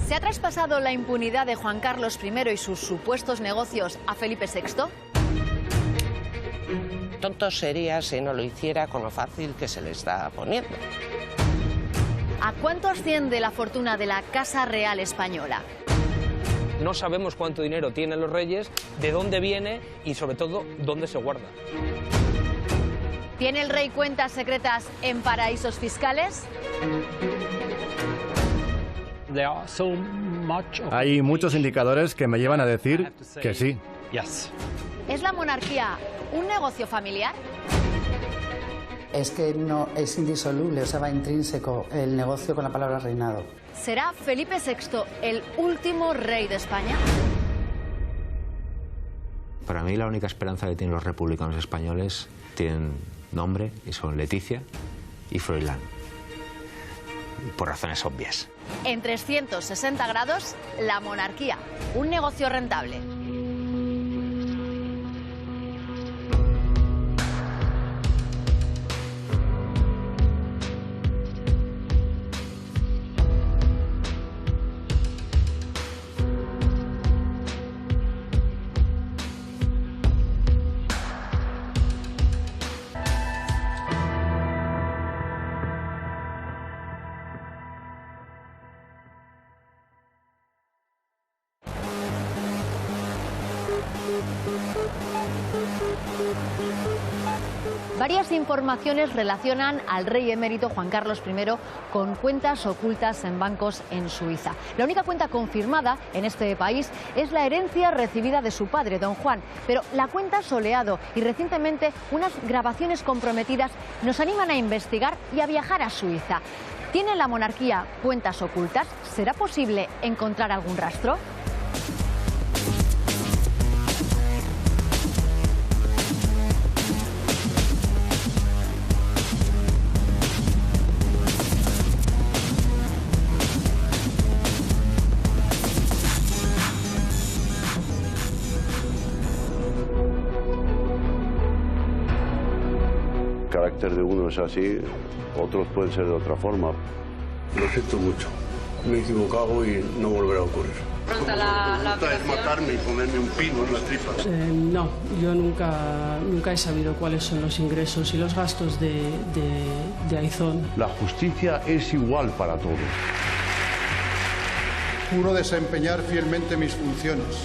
¿Se ha traspasado la impunidad de Juan Carlos I y sus supuestos negocios a Felipe VI? Tonto sería si no lo hiciera con lo fácil que se le está poniendo. ¿A cuánto asciende la fortuna de la Casa Real Española? No sabemos cuánto dinero tienen los reyes, de dónde viene y sobre todo dónde se guarda. ¿Tiene el rey cuentas secretas en paraísos fiscales? Hay muchos indicadores que me llevan a decir que sí. ¿Es la monarquía un negocio familiar? Es que no es indisoluble, o sea, va intrínseco el negocio con la palabra reinado. ¿Será Felipe VI el último rey de España? Para mí la única esperanza que tienen los republicanos españoles tienen nombre y son Leticia y Froilán. Por razones obvias. En 360 grados, la monarquía, un negocio rentable. Varias informaciones relacionan al rey emérito Juan Carlos I con cuentas ocultas en bancos en Suiza. La única cuenta confirmada en este país es la herencia recibida de su padre, don Juan. Pero la cuenta Soleado y recientemente unas grabaciones comprometidas nos animan a investigar y a viajar a Suiza. ¿Tiene la monarquía cuentas ocultas? ¿Será posible encontrar algún rastro? El carácter de uno es así, otros pueden ser de otra forma. Lo siento mucho, me he equivocado y no volverá a ocurrir. ¿Pronta la es matarme y ponerme un pino en la tripa? No, yo nunca he sabido cuáles son los ingresos y los gastos de Aizón. La justicia es igual para todos. Juro desempeñar fielmente mis funciones,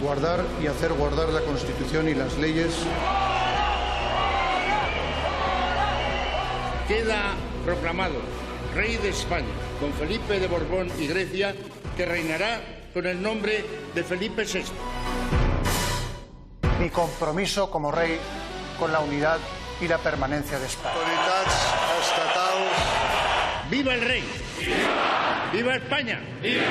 guardar y hacer guardar la Constitución y las leyes. Queda proclamado rey de España, con Felipe de Borbón y Grecia, que reinará con el nombre de Felipe VI. Mi compromiso como rey con la unidad y la permanencia de España. ¡Viva el rey! ¡Viva! ¡Viva España! ¡Viva!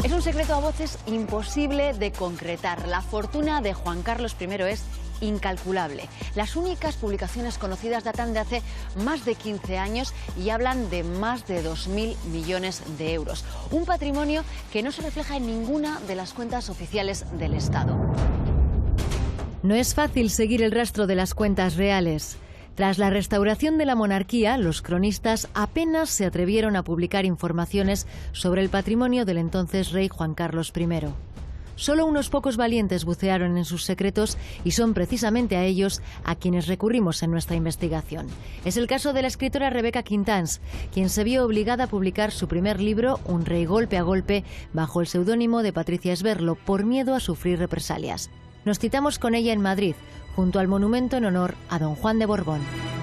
Es un secreto a voces imposible de concretar. La fortuna de Juan Carlos I es incalculable. Las únicas publicaciones conocidas datan de hace más de 15 años y hablan de más de 2.000 millones de euros. Un patrimonio que no se refleja en ninguna de las cuentas oficiales del Estado. No es fácil seguir el rastro de las cuentas reales. Tras la restauración de la monarquía, los cronistas apenas se atrevieron a publicar informaciones sobre el patrimonio del entonces rey Juan Carlos I. Solo unos pocos valientes bucearon en sus secretos y son precisamente a ellos a quienes recurrimos en nuestra investigación. Es el caso de la escritora Rebeca Quintans, quien se vio obligada a publicar su primer libro, Un rey golpe a golpe, bajo el seudónimo de Patricia Esberlo, por miedo a sufrir represalias. Nos citamos con ella en Madrid, junto al monumento en honor a don Juan de Borbón.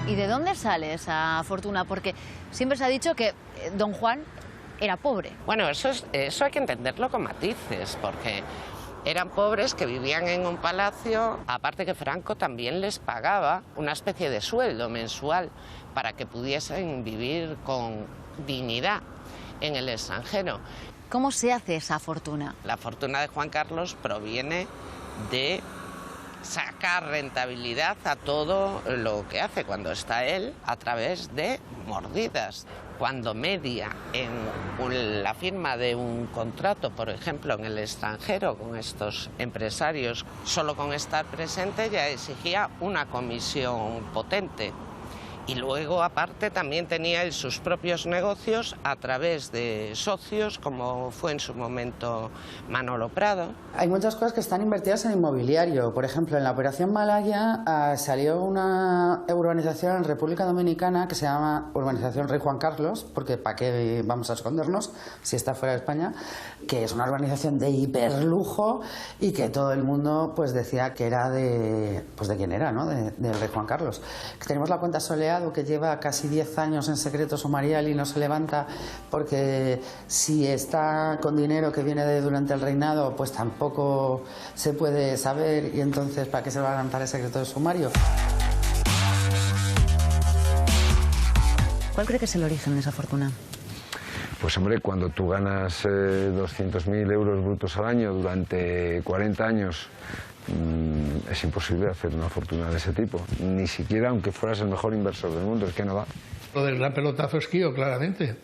¿Y de dónde sale esa fortuna? Porque siempre se ha dicho que don Juan era pobre. Bueno, eso hay que entenderlo con matices, porque eran pobres que vivían en un palacio, aparte que Franco también les pagaba una especie de sueldo mensual para que pudiesen vivir con dignidad en el extranjero. ¿Cómo se hace esa fortuna? La fortuna de Juan Carlos proviene de sacar rentabilidad a todo lo que hace cuando está él a través de mordidas. Cuando media en la firma de un contrato, por ejemplo, en el extranjero con estos empresarios, solo con estar presente ya exigía una comisión potente. Y luego, aparte, también tenía él sus propios negocios a través de socios, como fue en su momento Manolo Prado. Hay muchas cosas que están invertidas en inmobiliario. Por ejemplo, en la Operación Malaya salió una urbanización en República Dominicana que se llama Urbanización Rey Juan Carlos, porque ¿para qué vamos a escondernos si está fuera de España? Que es una urbanización de hiperlujo y que todo el mundo pues decía que era de quién era, ¿no? Del Rey Juan Carlos. Que tenemos la cuenta Soleado, que lleva casi 10 años en secreto sumarial y no se levanta porque si está con dinero que viene de durante el reinado, pues tampoco se puede saber, y entonces ¿para qué se va a levantar el secreto de sumario? ¿Cuál cree que es el origen de esa fortuna? Pues hombre, cuando tú ganas 200.000 euros brutos al año durante 40 años, es imposible hacer una fortuna de ese tipo. Ni siquiera aunque fueras el mejor inversor del mundo, es que no da. Lo del gran pelotazo es Kío, claramente.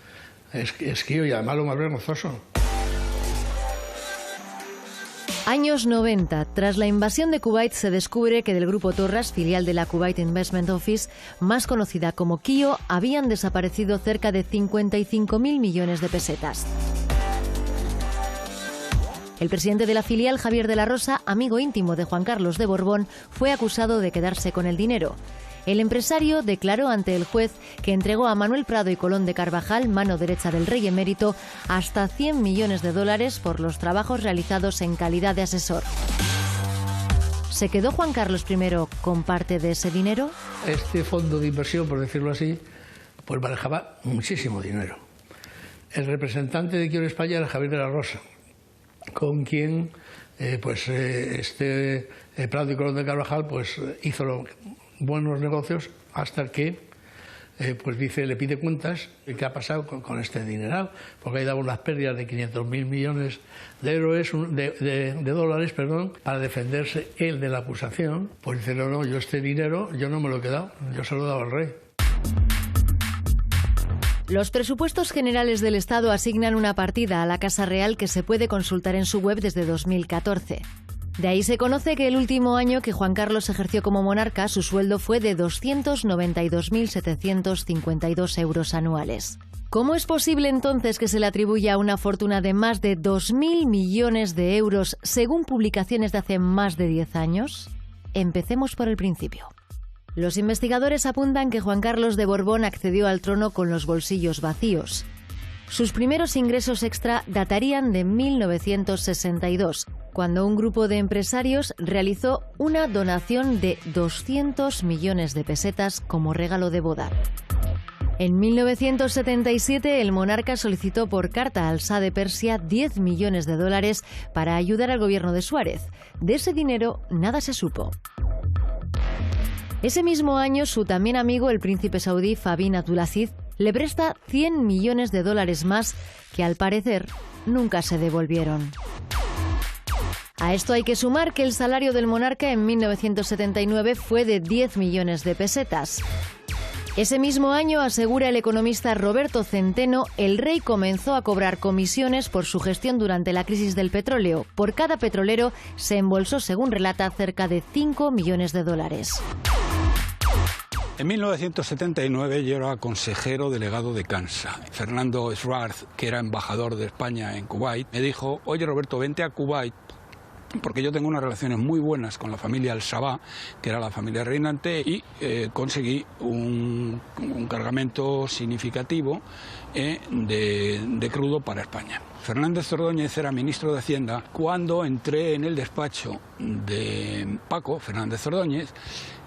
Es Kío, y además lo más vergonzoso. Años 90. Tras la invasión de Kuwait se descubre que del grupo Torras, filial de la Kuwait Investment Office, más conocida como Kío, habían desaparecido cerca de 55.000 millones de pesetas. El presidente de la filial, Javier de la Rosa, amigo íntimo de Juan Carlos de Borbón, fue acusado de quedarse con el dinero. El empresario declaró ante el juez que entregó a Manuel Prado y Colón de Carvajal, mano derecha del rey emérito, hasta 100 millones de dólares por los trabajos realizados en calidad de asesor. ¿Se quedó Juan Carlos I con parte de ese dinero? Este fondo de inversión, por decirlo así, pues manejaba muchísimo dinero. El representante de Kío en España era Javier de la Rosa, con quien Prado y Colón de Carvajal pues hizo buenos negocios hasta que le pide cuentas de qué ha pasado con este dineral, porque ahí daba unas pérdidas de 500.000 millones de dólares, para defenderse él de la acusación. Pues dice, no, yo este dinero yo no me lo he quedado, yo se lo he dado al rey. Los presupuestos generales del Estado asignan una partida a la Casa Real que se puede consultar en su web desde 2014. De ahí se conoce que el último año que Juan Carlos ejerció como monarca, su sueldo fue de 292.752 euros anuales. ¿Cómo es posible entonces que se le atribuya una fortuna de más de 2.000 millones de euros según publicaciones de hace más de 10 años? Empecemos por el principio. Los investigadores apuntan que Juan Carlos de Borbón accedió al trono con los bolsillos vacíos. Sus primeros ingresos extra datarían de 1962, cuando un grupo de empresarios realizó una donación de 200 millones de pesetas como regalo de boda. En 1977, el monarca solicitó por carta al Shah de Persia 10 millones de dólares para ayudar al gobierno de Suárez. De ese dinero nada se supo. Ese mismo año, su también amigo, el príncipe saudí Fahd Abdulaziz, le presta 100 millones de dólares más que, al parecer, nunca se devolvieron. A esto hay que sumar que el salario del monarca en 1979 fue de 10 millones de pesetas. Ese mismo año, asegura el economista Roberto Centeno, el rey comenzó a cobrar comisiones por su gestión durante la crisis del petróleo. Por cada petrolero se embolsó, según relata, cerca de 5 millones de dólares. En 1979 yo era consejero delegado de Kansa. Fernando Schwarz, que era embajador de España en Kuwait, me dijo, oye Roberto, vente a Kuwait, porque yo tengo unas relaciones muy buenas con la familia Al-Sabah, que era la familia reinante, y conseguí un cargamento significativo de crudo para España. Fernández Ordóñez era ministro de Hacienda cuando entré en el despacho de Paco Fernández Ordóñez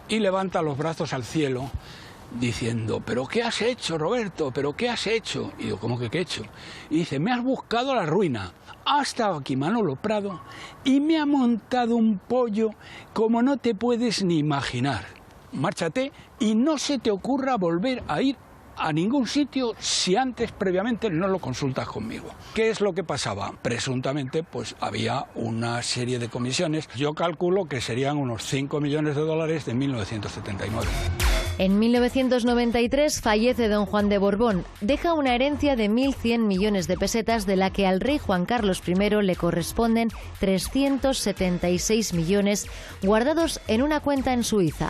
y levanta los brazos al cielo diciendo, ¿pero qué has hecho, Roberto? ¿Pero qué has hecho? Y digo, ¿cómo que qué he hecho? Y dice, me has buscado la ruina. Ha estado aquí Manolo Prado y me ha montado un pollo como no te puedes ni imaginar. Márchate y no se te ocurra volver a ir a ningún sitio si antes, previamente, no lo consultas conmigo. ¿Qué es lo que pasaba? Presuntamente, pues había una serie de comisiones. Yo calculo que serían unos 5 millones de dólares de 1979. En 1993 fallece don Juan de Borbón. Deja una herencia de 1.100 millones de pesetas, de la que al rey Juan Carlos I le corresponden 376 millones guardados en una cuenta en Suiza.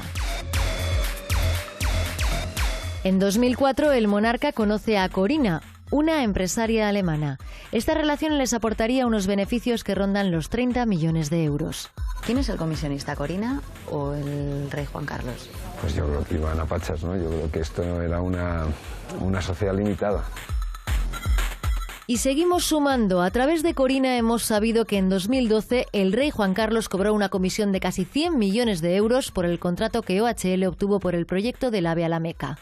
En 2004 el monarca conoce a Corina, una empresaria alemana. Esta relación les aportaría unos beneficios que rondan los 30 millones de euros. ¿Quién es el comisionista, Corina o el rey Juan Carlos? Pues yo creo que iban a pachas, ¿no? Yo creo que esto era una sociedad limitada. Y seguimos sumando. A través de Corina hemos sabido que en 2012 el rey Juan Carlos cobró una comisión de casi 100 millones de euros por el contrato que OHL obtuvo por el proyecto del AVE a la Meca.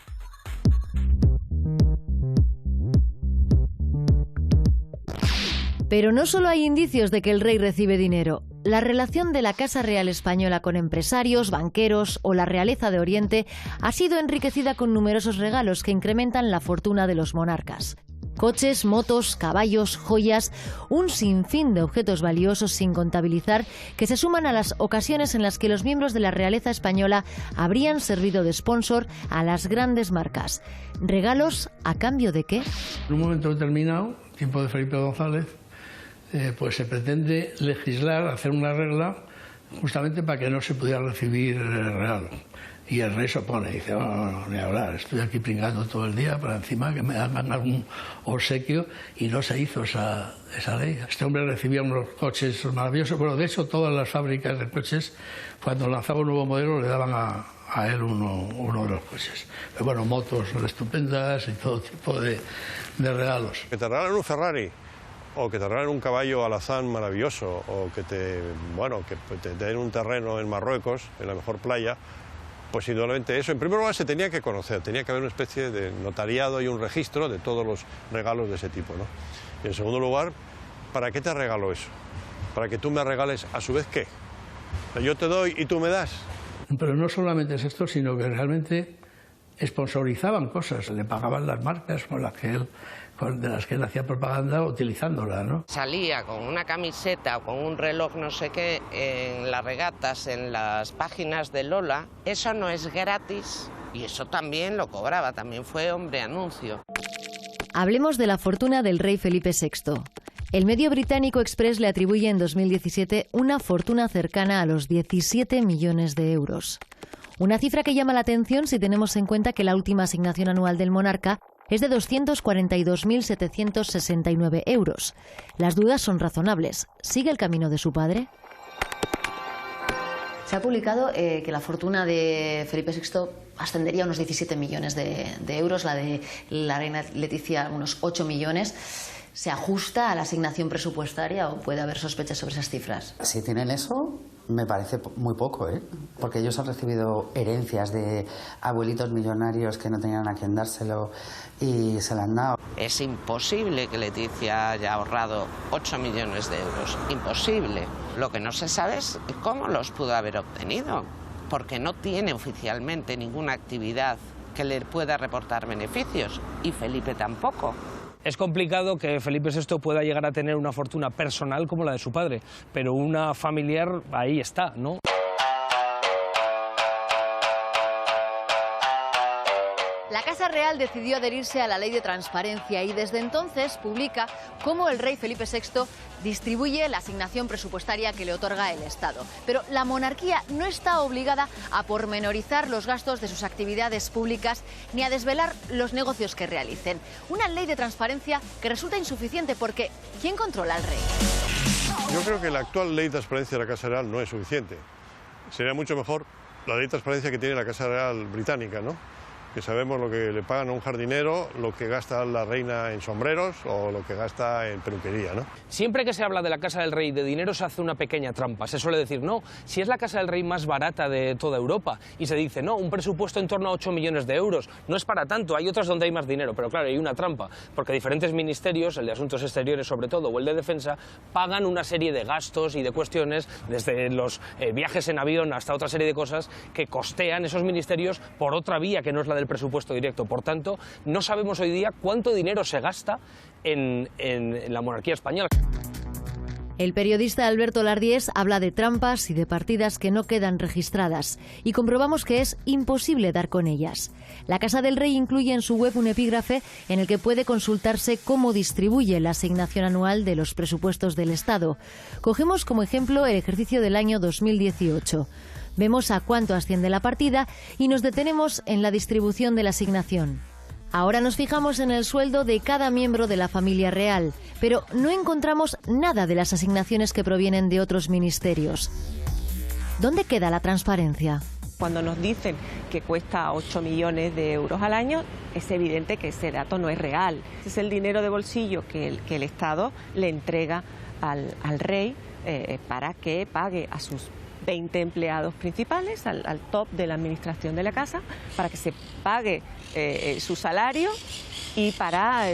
Pero no solo hay indicios de que el rey recibe dinero. La relación de la Casa Real Española con empresarios, banqueros o la realeza de Oriente ha sido enriquecida con numerosos regalos que incrementan la fortuna de los monarcas. Coches, motos, caballos, joyas, un sinfín de objetos valiosos sin contabilizar, que se suman a las ocasiones en las que los miembros de la realeza española habrían servido de sponsor a las grandes marcas. ¿Regalos a cambio de qué? En un momento determinado, tiempo de Felipe González, pues se pretende legislar, hacer una regla justamente para que no se pudiera recibir el regalo. Y el rey se opone, dice, no, ni hablar, estoy aquí pringando todo el día para encima que me hagan algún obsequio, y no se hizo esa ley. Este hombre recibía unos coches maravillosos, pero de hecho todas las fábricas de coches, cuando lanzaba un nuevo modelo, le daban a él uno de los coches. Pero bueno, motos estupendas y todo tipo de regalos. Que te regalen un Ferrari, o que te regalen un caballo alazán maravilloso, o que te den un terreno en Marruecos, en la mejor playa, pues indudablemente eso. En primer lugar se tenía que conocer, tenía que haber una especie de notariado y un registro de todos los regalos de ese tipo, ¿no? Y en segundo lugar, ¿para qué te regalo eso? ¿Para que tú me regales a su vez qué? Yo te doy y tú me das. Pero no solamente es esto, sino que realmente sponsorizaban cosas, le pagaban las marcas de las que él hacía propaganda utilizándola, ¿no? Salía con una camiseta o con un reloj no sé qué en las regatas, en las páginas de Lola. Eso no es gratis y eso también lo cobraba, también fue hombre anuncio. Hablemos de la fortuna del rey Felipe VI. El medio británico Express le atribuye en 2017 una fortuna cercana a los 17 millones de euros. Una cifra que llama la atención si tenemos en cuenta que la última asignación anual del monarca es de 242.769 euros. Las dudas son razonables. ¿Sigue el camino de su padre? Se ha publicado que la fortuna de Felipe VI ascendería a unos 17 millones de euros, la de la reina Leticia unos 8 millones. ¿Se ajusta a la asignación presupuestaria o puede haber sospechas sobre esas cifras? Si tienen eso, me parece muy poco, ¿eh? Porque ellos han recibido herencias de abuelitos millonarios que no tenían a quien dárselo y se la han dado. Es imposible que Leticia haya ahorrado 8 millones de euros. Imposible. Lo que no se sabe es cómo los pudo haber obtenido, porque no tiene oficialmente ninguna actividad que le pueda reportar beneficios, y Felipe tampoco. Es complicado que Felipe VI pueda llegar a tener una fortuna personal como la de su padre, pero una familiar ahí está, ¿no? La Casa Real decidió adherirse a la Ley de Transparencia y desde entonces publica cómo el rey Felipe VI distribuye la asignación presupuestaria que le otorga el Estado. Pero la monarquía no está obligada a pormenorizar los gastos de sus actividades públicas ni a desvelar los negocios que realicen. Una ley de transparencia que resulta insuficiente porque ¿quién controla al rey? Yo creo que la actual ley de transparencia de la Casa Real no es suficiente. Sería mucho mejor la ley de transparencia que tiene la Casa Real británica, ¿no? Que sabemos lo que le pagan a un jardinero, lo que gasta la reina en sombreros o lo que gasta en peluquería, ¿no? Siempre que se habla de la Casa del Rey de dinero se hace una pequeña trampa. Se suele decir, no, si es la Casa del Rey más barata de toda Europa. Y se dice, no, un presupuesto en torno a 8 millones de euros. No es para tanto, hay otras donde hay más dinero. Pero claro, hay una trampa, porque diferentes ministerios, el de Asuntos Exteriores sobre todo, o el de Defensa, pagan una serie de gastos y de cuestiones, desde los viajes en avión hasta otra serie de cosas, que costean esos ministerios por otra vía que no es la del el presupuesto directo. Por tanto, no sabemos hoy día cuánto dinero se gasta en la monarquía española. El periodista Alberto Lardiés habla de trampas y de partidas que no quedan registradas, y comprobamos que es imposible dar con ellas. La Casa del Rey incluye en su web un epígrafe en el que puede consultarse cómo distribuye la asignación anual de los presupuestos del Estado. Cogemos como ejemplo el ejercicio del año 2018. Vemos a cuánto asciende la partida y nos detenemos en la distribución de la asignación. Ahora nos fijamos en el sueldo de cada miembro de la familia real, pero no encontramos nada de las asignaciones que provienen de otros ministerios. ¿Dónde queda la transparencia? Cuando nos dicen que cuesta 8 millones de euros al año, es evidente que ese dato no es real. Ese es el dinero de bolsillo que el Estado le entrega al rey para que pague a sus 20 empleados principales, al top de la administración de la casa, para que se pague su salario y para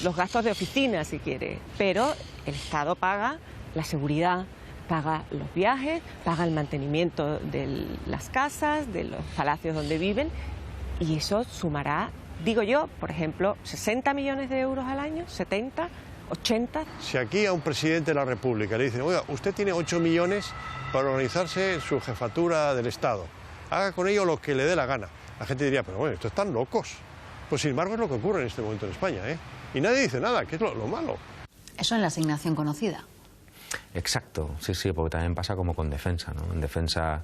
los gastos de oficina, si quiere. Pero el Estado paga la seguridad, paga los viajes, paga el mantenimiento de las casas, de los palacios donde viven, y eso sumará, digo yo, por ejemplo, 60 millones de euros al año, 70, 80. Si aquí a un presidente de la República le dicen, oiga, usted tiene 8 millones para organizarse su jefatura del Estado, haga con ello lo que le dé la gana, la gente diría, pero bueno, estos están locos. Pues sin embargo es lo que ocurre en este momento en España, ¿eh? Y nadie dice nada, que es lo malo. Eso en la asignación conocida. Exacto, sí, porque también pasa como con defensa, ¿no? En defensa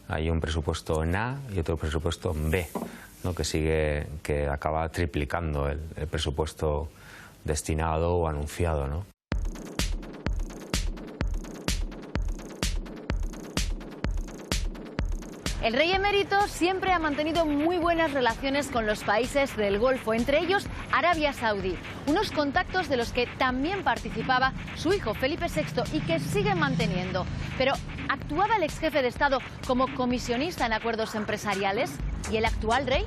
hay un presupuesto en A y otro presupuesto en B, ¿no? Que acaba triplicando el presupuesto destinado o anunciado, ¿no? El rey emérito siempre ha mantenido muy buenas relaciones con los países del Golfo, entre ellos Arabia Saudí. Unos contactos de los que también participaba su hijo Felipe VI y que sigue manteniendo. Pero, ¿actuaba el ex jefe de Estado como comisionista en acuerdos empresariales? ¿Y el actual rey?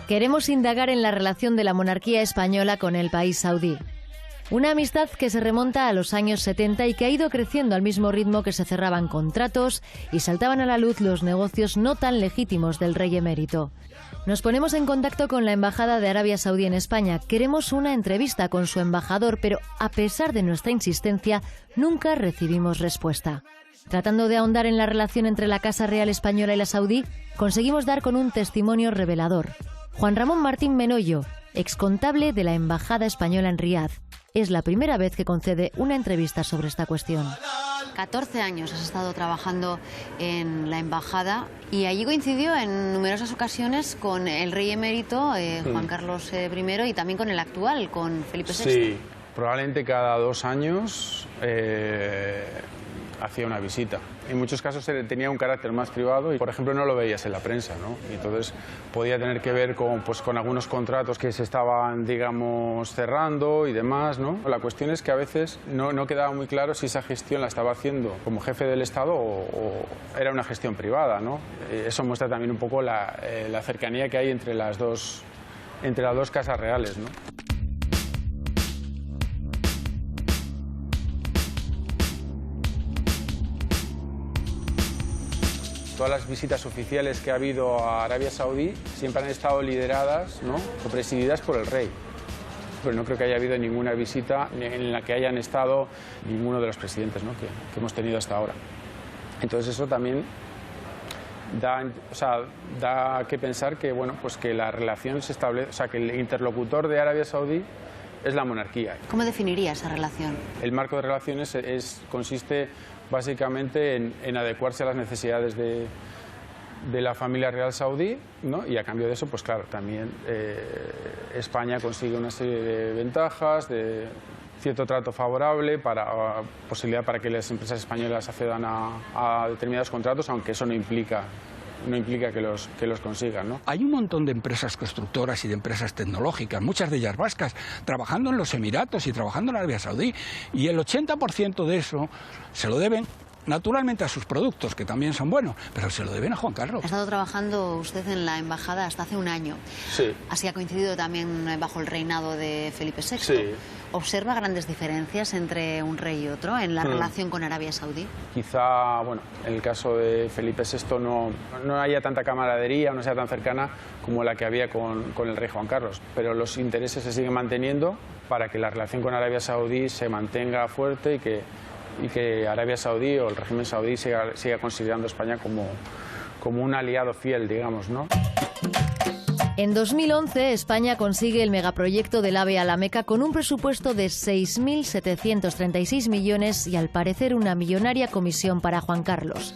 Queremos indagar en la relación de la monarquía española con el país saudí. Una amistad que se remonta a los años 70 y que ha ido creciendo al mismo ritmo que se cerraban contratos y saltaban a la luz los negocios no tan legítimos del rey emérito. Nos ponemos en contacto con la Embajada de Arabia Saudí en España. Queremos una entrevista con su embajador, pero a pesar de nuestra insistencia, nunca recibimos respuesta. Tratando de ahondar en la relación entre la Casa Real Española y la saudí, conseguimos dar con un testimonio revelador. Juan Ramón Martín Menoyo, excontable de la Embajada Española en Riad. Es la primera vez que concede una entrevista sobre esta cuestión. 14 años has estado trabajando en la embajada y allí coincidió en numerosas ocasiones con el rey emérito Juan Carlos I y también con el actual, con Felipe VI. Sí, probablemente cada 2 años hacía una visita. En muchos casos tenía un carácter más privado y, por ejemplo, no lo veías en la prensa, ¿no? Y entonces podía tener que ver con algunos contratos que se estaban, digamos, cerrando y demás, ¿no? La cuestión es que a veces no quedaba muy claro si esa gestión la estaba haciendo como jefe del Estado o era una gestión privada, ¿no? Eso muestra también un poco la cercanía que hay entre las dos casas reales, ¿no? Todas las visitas oficiales que ha habido a Arabia Saudí siempre han estado lideradas, ¿no?, o presididas por el rey. Pero no creo que haya habido ninguna visita en la que hayan estado ninguno de los presidentes, ¿no?, que hemos tenido hasta ahora. Entonces eso también da que pensar que, bueno, pues que la relación se establece, o sea, que el interlocutor de Arabia Saudí es la monarquía. ¿Cómo definiría esa relación? El marco de relaciones consiste básicamente en adecuarse a las necesidades de la familia real saudí, ¿no? Y a cambio de eso, pues claro, también España consigue una serie de ventajas, de cierto trato favorable, posibilidad para que las empresas españolas accedan a determinados contratos, aunque eso no implica que los consigan, ¿no? Hay un montón de empresas constructoras y de empresas tecnológicas, muchas de ellas vascas, trabajando en los Emiratos y trabajando en Arabia Saudí, y el 80% de eso se lo deben naturalmente a sus productos, que también son buenos, pero se lo deben a Juan Carlos. Ha estado trabajando usted en la embajada hasta hace un año. Sí. Así ha coincidido también bajo el reinado de Felipe VI. Sí. ¿Observa grandes diferencias entre un rey y otro en la relación con Arabia Saudí? Quizá, bueno, en el caso de Felipe VI no haya tanta camaradería, no sea tan cercana como la que había con el rey Juan Carlos, pero los intereses se siguen manteniendo para que la relación con Arabia Saudí se mantenga fuerte y que Arabia Saudí o el régimen saudí siga considerando a España como un aliado fiel, digamos, ¿no? En 2011, España consigue el megaproyecto del AVE a la Meca con un presupuesto de 6.736 millones y, al parecer, una millonaria comisión para Juan Carlos.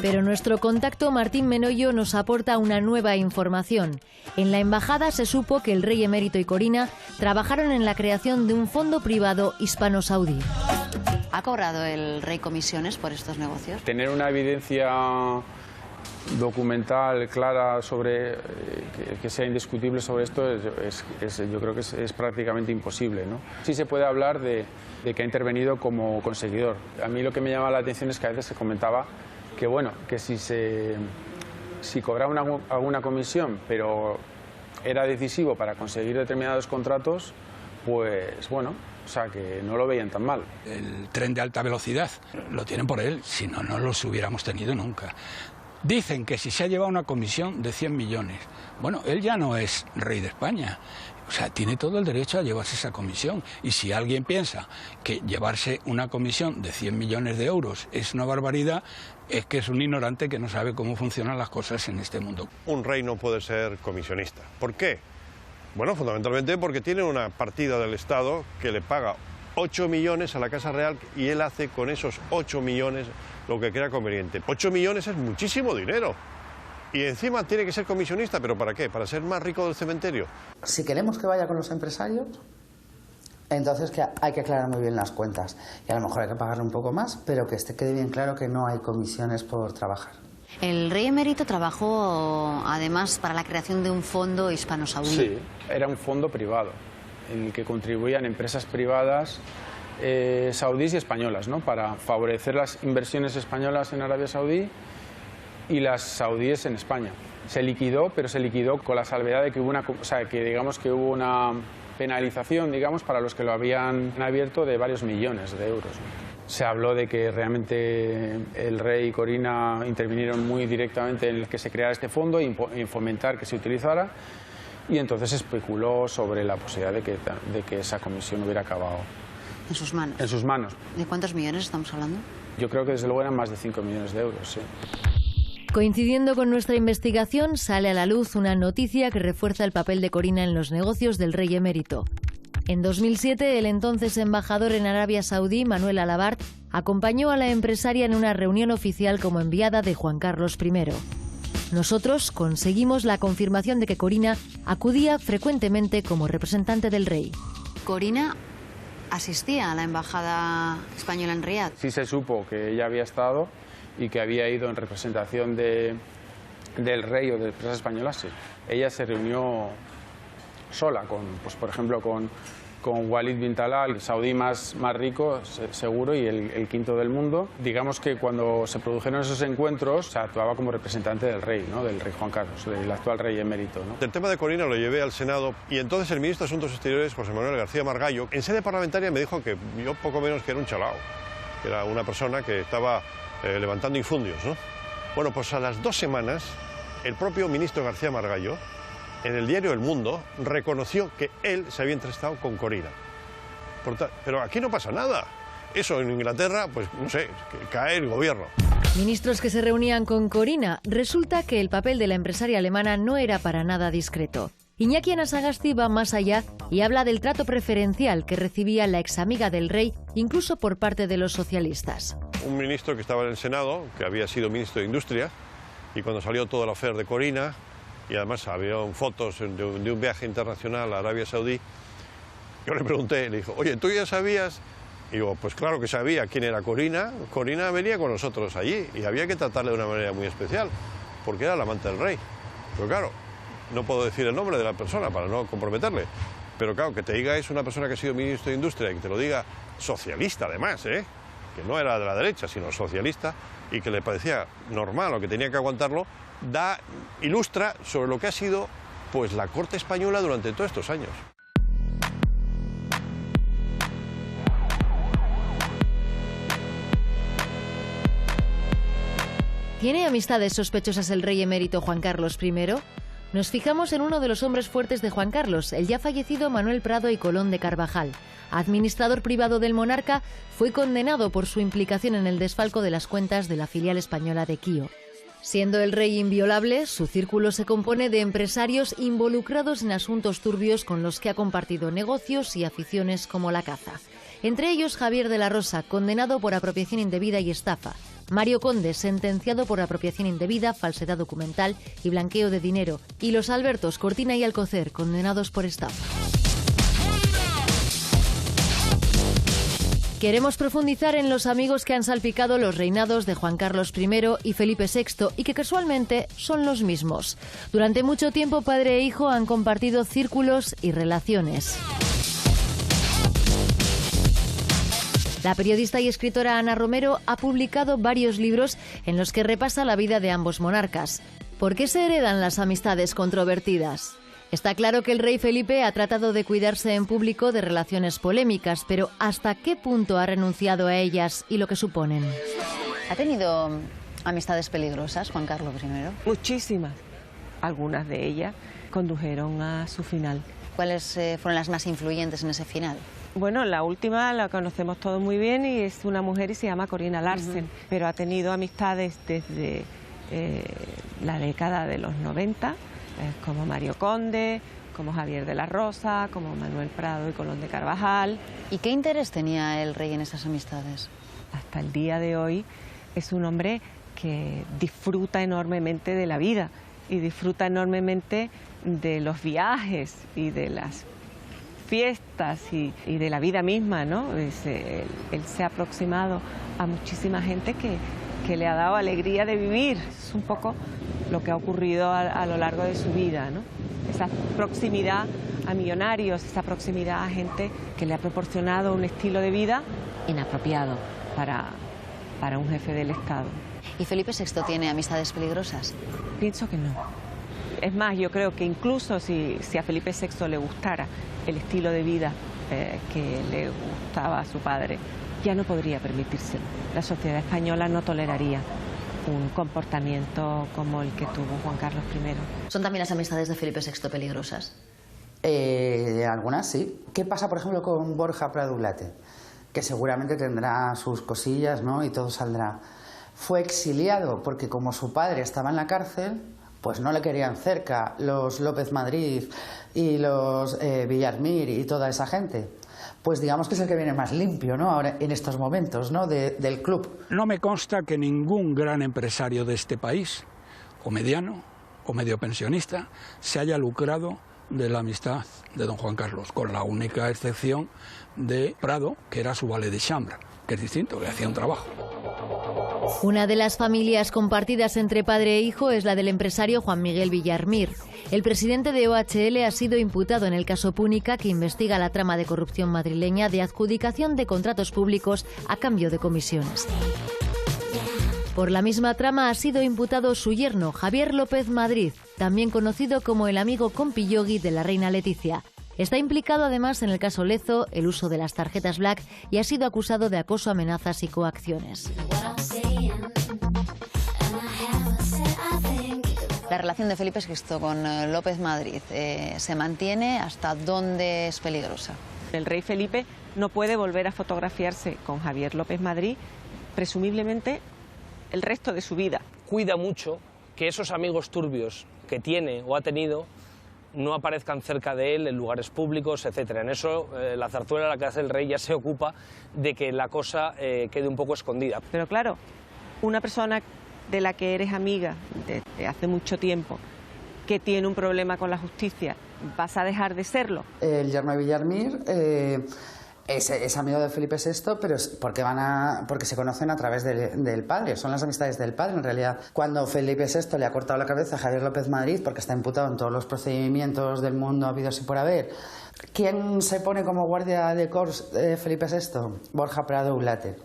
Pero nuestro contacto Martín Menoyo nos aporta una nueva información. En la embajada se supo que el rey emérito y Corina trabajaron en la creación de un fondo privado hispano-saudí. ¿Ha cobrado el rey comisiones por estos negocios? Tener una evidencia documental clara sobre que sea indiscutible sobre esto yo creo que es prácticamente imposible, ¿no? Sí se puede hablar de que ha intervenido como conseguidor. A mí lo que me llama la atención es que a veces se comentaba que bueno, que si cobraba alguna comisión pero era decisivo para conseguir determinados contratos, pues bueno, o sea, que no lo veían tan mal. El tren de alta velocidad lo tienen por él, si no, no los hubiéramos tenido nunca. Dicen que si se ha llevado una comisión de 100 millones, bueno, él ya no es rey de España, o sea, tiene todo el derecho a llevarse esa comisión. Y si alguien piensa que llevarse una comisión de 100 millones de euros es una barbaridad, es que es un ignorante que no sabe cómo funcionan las cosas en este mundo. Un rey no puede ser comisionista. ¿Por qué? Bueno, fundamentalmente porque tiene una partida del Estado que le paga 8 millones a la Casa Real y él hace con esos 8 millones lo que crea conveniente. 8 millones es muchísimo dinero. Y encima tiene que ser comisionista, ¿pero para qué? ¿Para ser más rico del cementerio? Si queremos que vaya con los empresarios, entonces hay que aclarar muy bien las cuentas. Y a lo mejor hay que pagarle un poco más, pero que quede bien claro que no hay comisiones por trabajar. El rey emérito trabajó además para la creación de un fondo hispano-saudí. Sí, era un fondo privado en el que contribuían empresas privadas saudíes y españolas, ¿no? Para favorecer las inversiones españolas en Arabia Saudí y las saudíes en España. Se liquidó, pero se liquidó con la salvedad de que hubo una penalización, digamos, para los que lo habían abierto de varios millones de euros. Se habló de que realmente el rey y Corina intervinieron muy directamente en el que se creara este fondo y en fomentar que se utilizara, y entonces se especuló sobre la posibilidad de que esa comisión hubiera acabado en sus manos. En sus manos. ¿De cuántos millones estamos hablando? Yo creo que desde luego eran más de 5 millones de euros, sí. Coincidiendo con nuestra investigación, sale a la luz una noticia que refuerza el papel de Corina en los negocios del rey emérito. En 2007, el entonces embajador en Arabia Saudí, Manuel Alabart, acompañó a la empresaria en una reunión oficial como enviada de Juan Carlos I. Nosotros conseguimos la confirmación de que Corina acudía frecuentemente como representante del rey. Corina asistía a la embajada española en Riad. Sí se supo que ella había estado y que había ido en representación del rey o de empresas españolas, sí. Ella se reunió sola, por ejemplo, con Walid bin Talal, el saudí más rico, seguro, y el quinto del mundo. Digamos que cuando se produjeron esos encuentros, se actuaba como representante del rey, ¿no? Del rey Juan Carlos, del actual rey emérito, ¿no? El tema de Corina lo llevé al Senado y entonces el ministro de Asuntos Exteriores, José Manuel García Margallo, en sede parlamentaria me dijo que yo poco menos que era un chalao, que era una persona que estaba levantando infundios, ¿no? Bueno, pues a las 2 semanas, el propio ministro García Margallo, en el diario El Mundo, reconoció que él se había entrevistado con Corina. Pero aquí no pasa nada. Eso en Inglaterra, pues no sé, que cae el gobierno. Ministros que se reunían con Corina. Resulta que el papel de la empresaria alemana no era para nada discreto. Iñaki Anasagasti va más allá y habla del trato preferencial que recibía la examiga del rey, incluso por parte de los socialistas. Un ministro que estaba en el Senado, que había sido ministro de Industria, y cuando salió toda la affair de Corina, y además había fotos de un viaje internacional a Arabia Saudí, yo le pregunté, le dijo, oye, ¿tú ya sabías? Y digo, pues claro que sabía quién era Corina. Corina venía con nosotros allí y había que tratarle de una manera muy especial, porque era la amante del rey. Pero claro, no puedo decir el nombre de la persona para no comprometerle, pero claro, que te diga es una persona que ha sido ministro de Industria y que te lo diga socialista además, que no era de la derecha, sino socialista, y que le parecía normal o que tenía que aguantarlo, ilustra sobre lo que ha sido pues la corte española durante todos estos años. ¿Tiene amistades sospechosas el rey emérito Juan Carlos I? Nos fijamos en uno de los hombres fuertes de Juan Carlos, el ya fallecido Manuel Prado y Colón de Carvajal. Administrador privado del monarca, fue condenado por su implicación en el desfalco de las cuentas de la filial española de Kio. Siendo el rey inviolable, su círculo se compone de empresarios involucrados en asuntos turbios con los que ha compartido negocios y aficiones como la caza. Entre ellos Javier de la Rosa, condenado por apropiación indebida y estafa. Mario Conde, sentenciado por apropiación indebida, falsedad documental y blanqueo de dinero. Y los Albertos Cortina y Alcocer, condenados por estafa. Queremos profundizar en los amigos que han salpicado los reinados de Juan Carlos I y Felipe VI y que casualmente son los mismos. Durante mucho tiempo padre e hijo han compartido círculos y relaciones. La periodista y escritora Ana Romero ha publicado varios libros en los que repasa la vida de ambos monarcas. ¿Por qué se heredan las amistades controvertidas? Está claro que el rey Felipe ha tratado de cuidarse en público de relaciones polémicas, pero ¿hasta qué punto ha renunciado a ellas y lo que suponen? ¿Ha tenido amistades peligrosas Juan Carlos I? Muchísimas. Algunas de ellas condujeron a su final. ¿Cuáles fueron las más influyentes en ese final? Bueno, la última la conocemos todos muy bien y es una mujer y se llama Corina Larsen, pero ha tenido amistades desde la década de los 90, como Mario Conde, como Javier de la Rosa, como Manuel Prado y Colón de Carvajal. ¿Y qué interés tenía el rey en esas amistades? Hasta el día de hoy es un hombre que disfruta enormemente de la vida y disfruta enormemente de los viajes y de las fiestas y de la vida misma, ¿no? Él se ha aproximado a muchísima gente que le ha dado alegría de vivir. Es un poco lo que ha ocurrido a lo largo de su vida, ¿no? Esa proximidad a millonarios, esa proximidad a gente que le ha proporcionado un estilo de vida inapropiado para un jefe del Estado. ¿Y Felipe VI tiene amistades peligrosas? Pienso que no. Es más, yo creo que incluso si a Felipe VI le gustara el estilo de vida que le gustaba a su padre, ya no podría permitírselo. La sociedad española no toleraría un comportamiento como el que tuvo Juan Carlos I. ¿Son también las amistades de Felipe VI peligrosas? Algunas sí. ¿Qué pasa, por ejemplo, con Borja Prado Ulate? Que seguramente tendrá sus cosillas, ¿no? Y todo saldrá. Fue exiliado porque como su padre estaba en la cárcel, pues no le querían cerca los López Madrid y los Villarmir y toda esa gente. Pues digamos que es el que viene más limpio, ¿no? Ahora, en estos momentos, ¿no? Del club. No me consta que ningún gran empresario de este país, o mediano, o medio pensionista, se haya lucrado de la amistad de don Juan Carlos, con la única excepción de Prado, que era su valet de chambre, que es distinto, le hacía un trabajo. Una de las familias compartidas entre padre e hijo es la del empresario Juan Miguel Villarmir. El presidente de OHL ha sido imputado en el caso Púnica, que investiga la trama de corrupción madrileña de adjudicación de contratos públicos a cambio de comisiones. Por la misma trama ha sido imputado su yerno, Javier López Madrid, también conocido como el amigo compillogui de la reina Leticia. Está implicado además en el caso Lezo, el uso de las tarjetas Black, y ha sido acusado de acoso, amenazas y coacciones. La relación de Felipe VI con López Madrid se mantiene. ¿Hasta dónde es peligrosa? El rey Felipe no puede volver a fotografiarse con Javier López Madrid, presumiblemente el resto de su vida. Cuida mucho que esos amigos turbios que tiene o ha tenido no aparezcan cerca de él en lugares públicos, etcétera. En eso la zarzuela, la que hace el rey, ya se ocupa de que la cosa quede un poco escondida. Pero claro, una persona de la que eres amiga desde hace mucho tiempo, que tiene un problema con la justicia, ¿vas a dejar de serlo? El yerno de Villarmir es amigo de Felipe VI, pero es porque se conocen a través del padre, son las amistades del padre en realidad. Cuando Felipe VI le ha cortado la cabeza a Javier López Madrid, porque está imputado en todos los procedimientos del mundo habidos y por haber, ¿quién se pone como guardia de corps de Felipe VI? Borja Prado Ulate.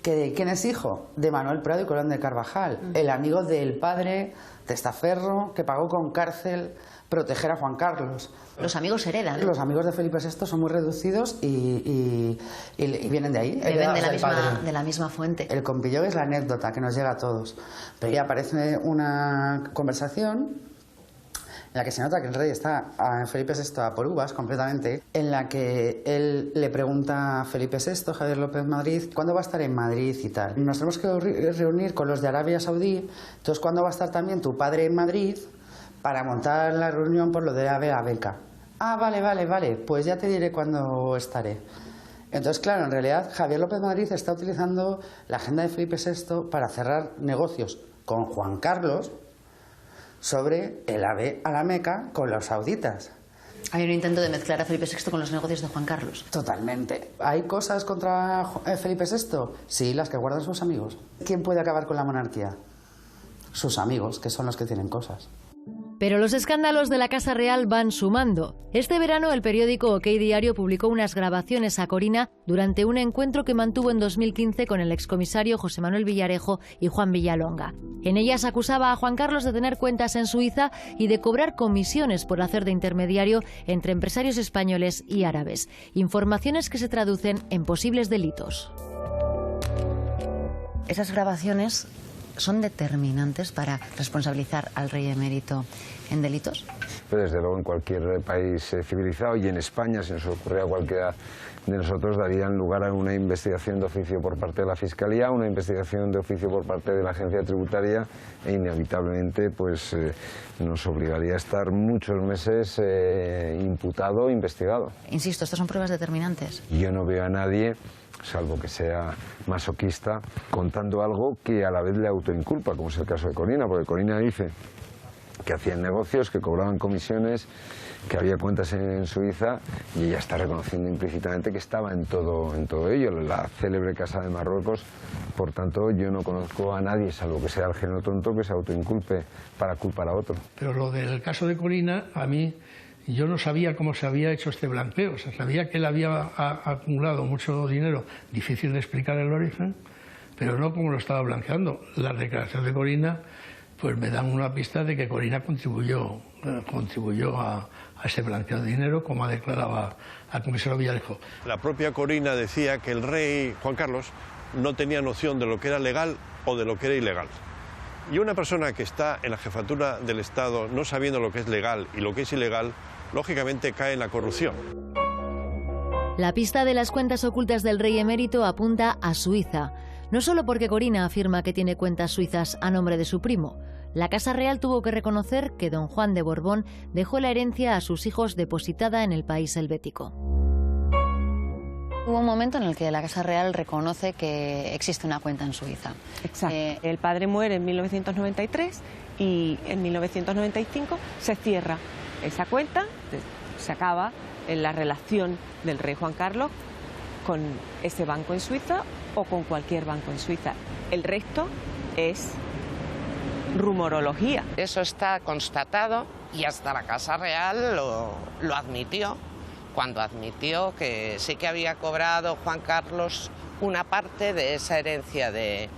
¿Quién es hijo? De Manuel Prado y Colón de Carvajal, el amigo del padre testaferro que pagó con cárcel proteger a Juan Carlos. Los amigos heredan. Los amigos de Felipe VI son muy reducidos y vienen de ahí. Beben de la misma fuente. El compillo es la anécdota que nos llega a todos. Pero ya aparece una conversación en la que se nota que el rey está a Felipe VI a por uvas completamente, en la que él le pregunta a Felipe VI, Javier López Madrid, ¿cuándo va a estar en Madrid y tal? Nos tenemos que reunir con los de Arabia Saudí, entonces ¿cuándo va a estar también tu padre en Madrid para montar la reunión por lo de la beca? Ah, vale, pues ya te diré cuándo estaré. Entonces, claro, en realidad Javier López Madrid está utilizando la agenda de Felipe VI para cerrar negocios con Juan Carlos sobre el AVE a la Meca con los sauditas. Hay un intento de mezclar a Felipe VI con los negocios de Juan Carlos. Totalmente. ¿Hay cosas contra Felipe VI? Sí, las que guardan sus amigos. ¿Quién puede acabar con la monarquía? Sus amigos, que son los que tienen cosas. Pero los escándalos de la Casa Real van sumando. Este verano el periódico OK Diario publicó unas grabaciones a Corina durante un encuentro que mantuvo en 2015 con el excomisario José Manuel Villarejo y Juan Villalonga. En ellas acusaba a Juan Carlos de tener cuentas en Suiza y de cobrar comisiones por hacer de intermediario entre empresarios españoles y árabes. Informaciones que se traducen en posibles delitos. Esas grabaciones son determinantes para responsabilizar al rey emérito en delitos. Pero desde luego en cualquier país civilizado y en España, si nos ocurriera a cualquiera de nosotros, darían lugar a una investigación de oficio por parte de la Fiscalía, una investigación de oficio por parte de la Agencia Tributaria e inevitablemente pues nos obligaría a estar muchos meses imputado, investigado. Insisto, estas son pruebas determinantes. Yo no veo a nadie, salvo que sea masoquista, contando algo que a la vez le autoinculpa, como es el caso de Corina, porque Corina dice que hacían negocios, que cobraban comisiones, que había cuentas en Suiza, y ella está reconociendo implícitamente que estaba en todo ello, la célebre Casa de Marruecos. Por tanto, yo no conozco a nadie, salvo que sea el genio tonto, que se autoinculpe para culpar a otro. Pero lo del caso de Corina, a mí, yo no sabía cómo se había hecho este blanqueo. O sea, sabía que él había acumulado mucho dinero, difícil de explicar el origen, pero no cómo lo estaba blanqueando. Las declaraciones de Corina pues me dan una pista de que Corina contribuyó a ese blanqueo de dinero, como ha declarado al comisario Villarejo. La propia Corina decía que el rey Juan Carlos no tenía noción de lo que era legal o de lo que era ilegal. Y una persona que está en la jefatura del Estado no sabiendo lo que es legal y lo que es ilegal, lógicamente cae en la corrupción. La pista de las cuentas ocultas del rey emérito apunta a Suiza. No solo porque Corina afirma que tiene cuentas suizas a nombre de su primo. La Casa Real tuvo que reconocer que don Juan de Borbón dejó la herencia a sus hijos depositada en el país helvético. Hubo un momento en el que la Casa Real reconoce que existe una cuenta en Suiza. Exacto. El padre muere en 1993 y en 1995 se cierra esa cuenta, se acaba la relación del rey Juan Carlos con ese banco en Suiza o con cualquier banco en Suiza. El resto es rumorología. Eso está constatado y hasta la Casa Real lo admitió, cuando admitió que sí que había cobrado Juan Carlos una parte de esa herencia de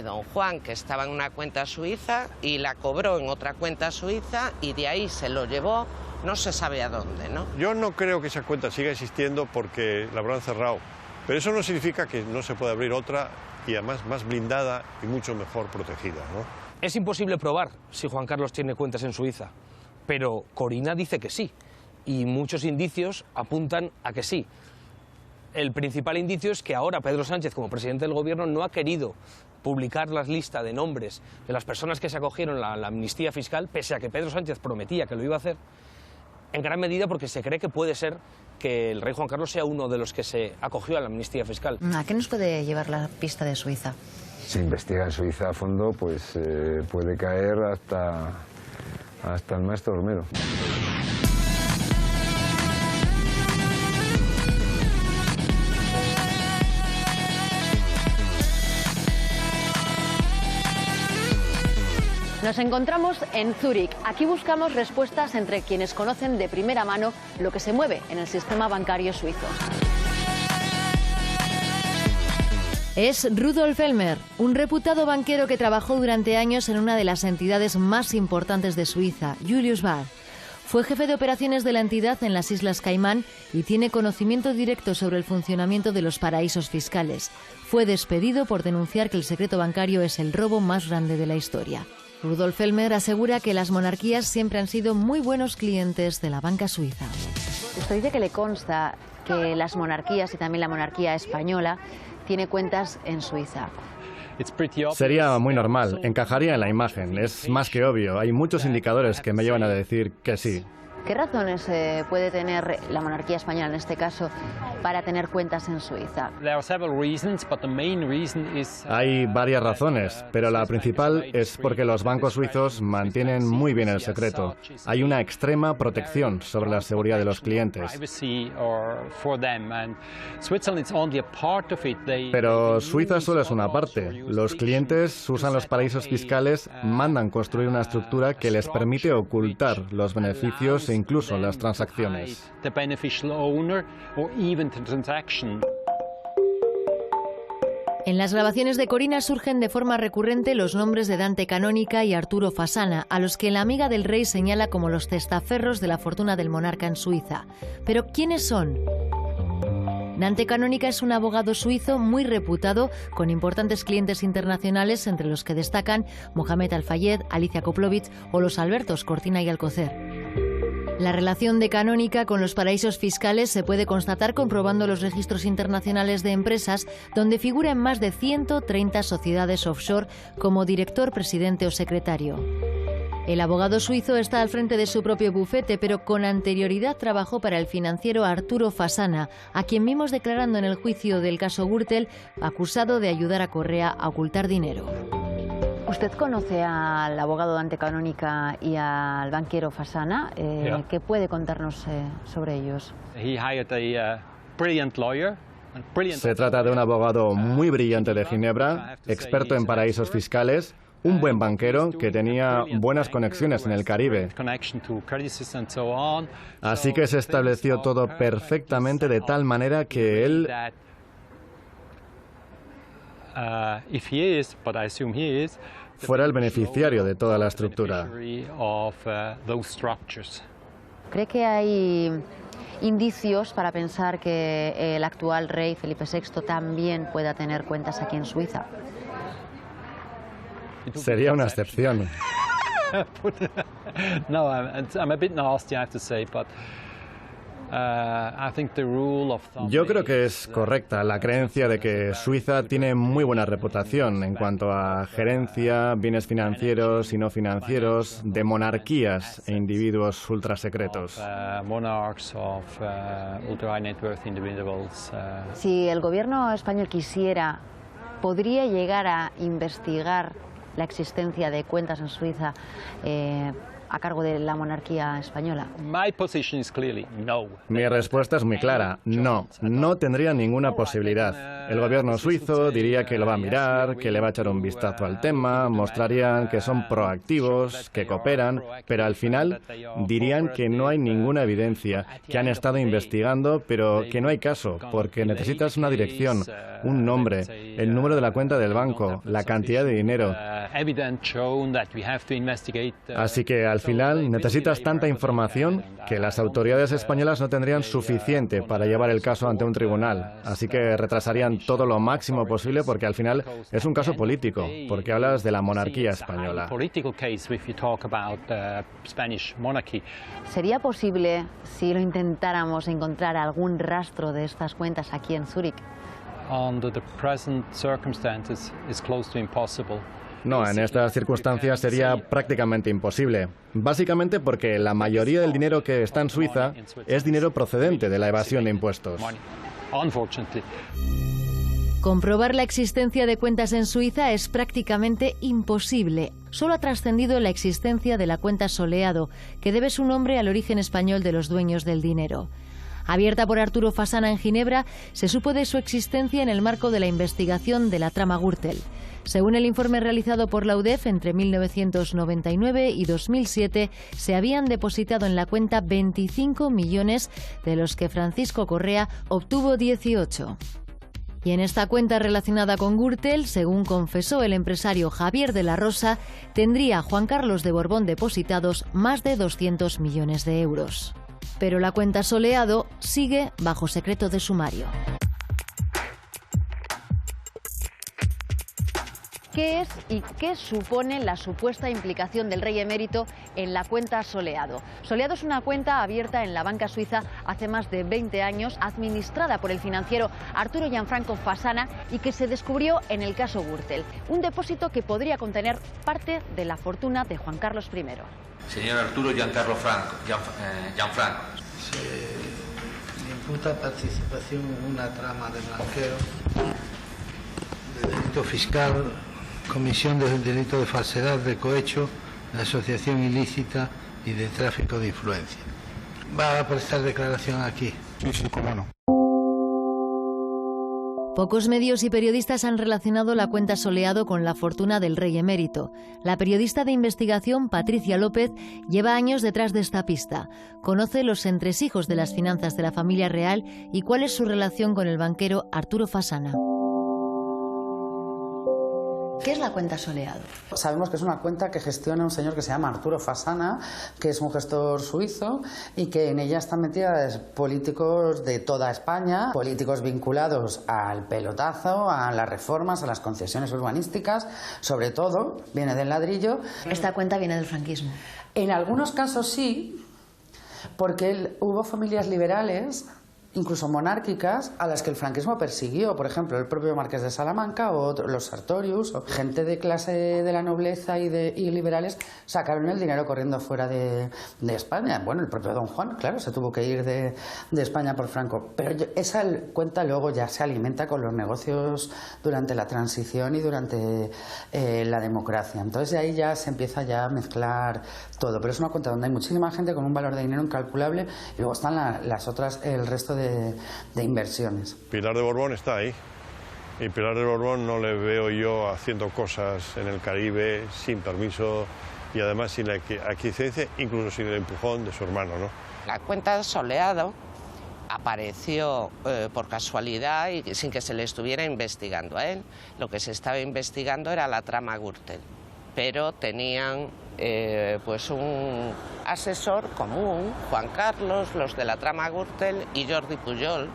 don Juan, que estaba en una cuenta suiza, y la cobró en otra cuenta suiza y de ahí se lo llevó, no se sabe a dónde, ¿no? Yo no creo que esa cuenta siga existiendo porque la habrán cerrado, pero eso no significa que no se pueda abrir otra y además más blindada y mucho mejor protegida, ¿no? Es imposible probar si Juan Carlos tiene cuentas en Suiza, pero Corina dice que sí, y muchos indicios apuntan a que sí. El principal indicio es que ahora Pedro Sánchez, como presidente del gobierno, no ha querido publicar la lista de nombres de las personas que se acogieron a la amnistía fiscal, pese a que Pedro Sánchez prometía que lo iba a hacer, en gran medida porque se cree que puede ser que el rey Juan Carlos sea uno de los que se acogió a la amnistía fiscal. ¿A qué nos puede llevar la pista de Suiza? Si investiga en Suiza a fondo, pues puede caer hasta el maestro Olmedo. Nos encontramos en Zúrich. Aquí buscamos respuestas entre quienes conocen de primera mano lo que se mueve en el sistema bancario suizo. Es Rudolf Elmer, un reputado banquero que trabajó durante años en una de las entidades más importantes de Suiza, Julius Baer. Fue jefe de operaciones de la entidad en las Islas Caimán y tiene conocimiento directo sobre el funcionamiento de los paraísos fiscales. Fue despedido por denunciar que el secreto bancario es el robo más grande de la historia. Rudolf Elmer asegura que las monarquías siempre han sido muy buenos clientes de la banca suiza. Usted dice que le consta que las monarquías y también la monarquía española tiene cuentas en Suiza. Sería muy normal, encajaría en la imagen, es más que obvio. Hay muchos indicadores que me llevan a decir que sí. ¿Qué razones puede tener la monarquía española, en este caso, para tener cuentas en Suiza? Hay varias razones, pero la principal es porque los bancos suizos mantienen muy bien el secreto. Hay una extrema protección sobre la seguridad de los clientes. Pero Suiza solo es una parte. Los clientes usan los paraísos fiscales, mandan construir una estructura que les permite ocultar los beneficios e incluso las transacciones. En las grabaciones de Corina surgen de forma recurrente los nombres de Dante Canónica y Arturo Fasana, a los que la amiga del rey señala como los testaferros de la fortuna del monarca en Suiza. Pero ¿quiénes son? Dante Canónica es un abogado suizo muy reputado, con importantes clientes internacionales, entre los que destacan Mohamed Al-Fayed, Alicia Koplovich o los Albertos Cortina y Alcocer. La relación de Canónica con los paraísos fiscales se puede constatar comprobando los registros internacionales de empresas, donde figura en más de 130 sociedades offshore como director, presidente o secretario. El abogado suizo está al frente de su propio bufete, pero con anterioridad trabajó para el financiero Arturo Fasana, a quien vimos declarando en el juicio del caso Gürtel, acusado de ayudar a Correa a ocultar dinero. ¿Usted conoce al abogado Dante Canónica y al banquero Fasana? ¿Qué puede contarnos sobre ellos? Se trata de un abogado muy brillante de Ginebra, experto en paraísos fiscales, un buen banquero que tenía buenas conexiones en el Caribe. Así que se estableció todo perfectamente de tal manera que él... fuera el beneficiario de toda la estructura. ¿Cree que hay indicios para pensar que el actual rey Felipe VI también pueda tener cuentas aquí en Suiza? Sería una excepción. Yo creo que es correcta la creencia de que Suiza tiene muy buena reputación en cuanto a gerencia, bienes financieros y no financieros, de monarquías e individuos ultrasecretos. Si el gobierno español quisiera, ¿podría llegar a investigar la existencia de cuentas en Suiza a cargo de la monarquía española? Mi respuesta es muy clara, no, no tendría ninguna posibilidad. El gobierno suizo diría que lo va a mirar, que le va a echar un vistazo al tema, mostrarían que son proactivos, que cooperan, pero al final dirían que no hay ninguna evidencia, que han estado investigando, pero que no hay caso, porque necesitas una dirección, un nombre, el número de la cuenta del banco, la cantidad de dinero. Así que al final necesitas tanta información que las autoridades españolas no tendrían suficiente para llevar el caso ante un tribunal. Así que retrasarían todo lo máximo posible porque al final es un caso político, porque hablas de la monarquía española. ¿Sería posible, si lo intentáramos, encontrar algún rastro de estas cuentas aquí en Zúrich? No, en estas circunstancias sería prácticamente imposible. Básicamente porque la mayoría del dinero que está en Suiza es dinero procedente de la evasión de impuestos. Comprobar la existencia de cuentas en Suiza es prácticamente imposible. Solo ha trascendido la existencia de la cuenta Soleado, que debe su nombre al origen español de los dueños del dinero. Abierta por Arturo Fasana en Ginebra, se supo de su existencia en el marco de la investigación de la trama Gürtel. Según el informe realizado por la UDEF, entre 1999 y 2007 se habían depositado en la cuenta 25 millones, de los que Francisco Correa obtuvo 18. Y en esta cuenta relacionada con Gürtel, según confesó el empresario Javier de la Rosa, tendría Juan Carlos de Borbón depositados más de 200 millones de euros. Pero la cuenta Soleado sigue bajo secreto de sumario. ¿Qué es y qué supone la supuesta implicación del rey emérito en la cuenta Soleado? Soleado es una cuenta abierta en la banca suiza hace más de 20 años, administrada por el financiero Arturo Gianfranco Fasana y que se descubrió en el caso Gürtel. Un depósito que podría contener parte de la fortuna de Juan Carlos I. Señor Arturo Gianfranco. Se le imputa participación en una trama de blanqueo, de delito fiscal, comisión del delito de falsedad, de cohecho, de asociación ilícita y de tráfico de influencia. ¿Va a prestar declaración aquí? Sí, cómo no. Pocos medios y periodistas han relacionado la cuenta Soleado con la fortuna del rey emérito. La periodista de investigación Patricia López lleva años detrás de esta pista. Conoce los entresijos de las finanzas de la familia real y cuál es su relación con el banquero Arturo Fasana. ¿Qué es la cuenta Soleado? Sabemos que es una cuenta que gestiona un señor que se llama Arturo Fasana, que es un gestor suizo y que en ella están metidos políticos de toda España, políticos vinculados al pelotazo, a las reformas, a las concesiones urbanísticas, sobre todo, viene del ladrillo. Esta cuenta viene del franquismo. En algunos casos sí, porque hubo familias liberales, incluso monárquicas, a las que el franquismo persiguió, por ejemplo, el propio Marqués de Salamanca o los Sartorius, o gente de clase de la nobleza y liberales sacaron el dinero corriendo fuera de España. Bueno, el propio Don Juan, claro, se tuvo que ir de España por Franco. Pero esa cuenta luego ya se alimenta con los negocios durante la transición y durante la democracia. Entonces de ahí ya se empieza ya a mezclar todo. Pero es una cuenta donde hay muchísima gente con un valor de dinero incalculable y luego están las otras, el resto de inversiones. Pilar de Borbón está ahí y Pilar de Borbón no le veo yo haciendo cosas en el Caribe sin permiso y además sin la aquiescencia, incluso sin el empujón de su hermano, ¿no? La cuenta de Soleado apareció por casualidad y sin que se le estuviera investigando a él. Lo que se estaba investigando era la trama Gürtel, pero tenían pues un asesor común, Juan Carlos, los de la trama Gürtel y Jordi Pujol,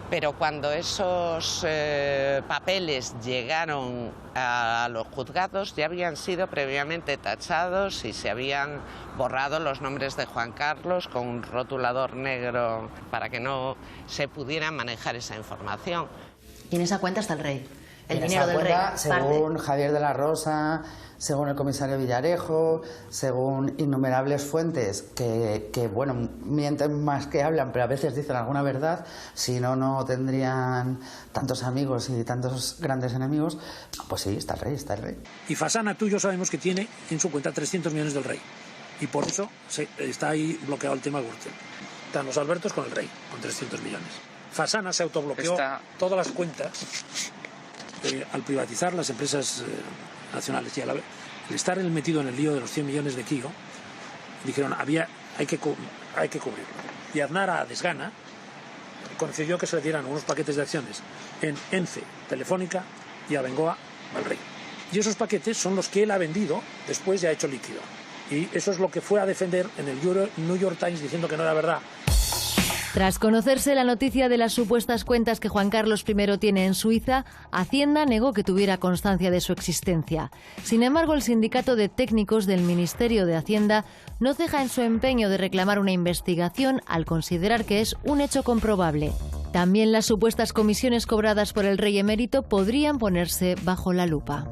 pero cuando esos papeles llegaron a los juzgados ya habían sido previamente tachados y se habían borrado los nombres de Juan Carlos con un rotulador negro para que no se pudiera manejar esa información. Y en esa cuenta está el rey, el en dinero esa del cuenta, rey. según Javier de la Rosa, según el comisario Villarejo, según innumerables fuentes que bueno, mienten más que hablan, pero a veces dicen alguna verdad, si no, no tendrían tantos amigos y tantos grandes enemigos. Pues sí, está el rey, está el rey. Y Fasana, tú y yo sabemos que tiene en su cuenta 300 millones del rey. Y por eso está ahí bloqueado el tema Gürtel. Están los Albertos con el rey, con 300 millones. Fasana se autobloqueó todas las cuentas al privatizar las empresas nacionales y al estar él metido en el lío de los 100 millones de Kio, dijeron hay que cubrirlo. Y Aznar a desgana concedió que se le dieran unos paquetes de acciones en ENCE, Telefónica y Abengoa al rey. Y esos paquetes son los que él ha vendido después y ha hecho líquido. Y eso es lo que fue a defender en el New York Times diciendo que no era verdad. Tras conocerse la noticia de las supuestas cuentas que Juan Carlos I tiene en Suiza, Hacienda negó que tuviera constancia de su existencia. Sin embargo, el sindicato de técnicos del Ministerio de Hacienda no ceja en su empeño de reclamar una investigación al considerar que es un hecho comprobable. También las supuestas comisiones cobradas por el rey emérito podrían ponerse bajo la lupa.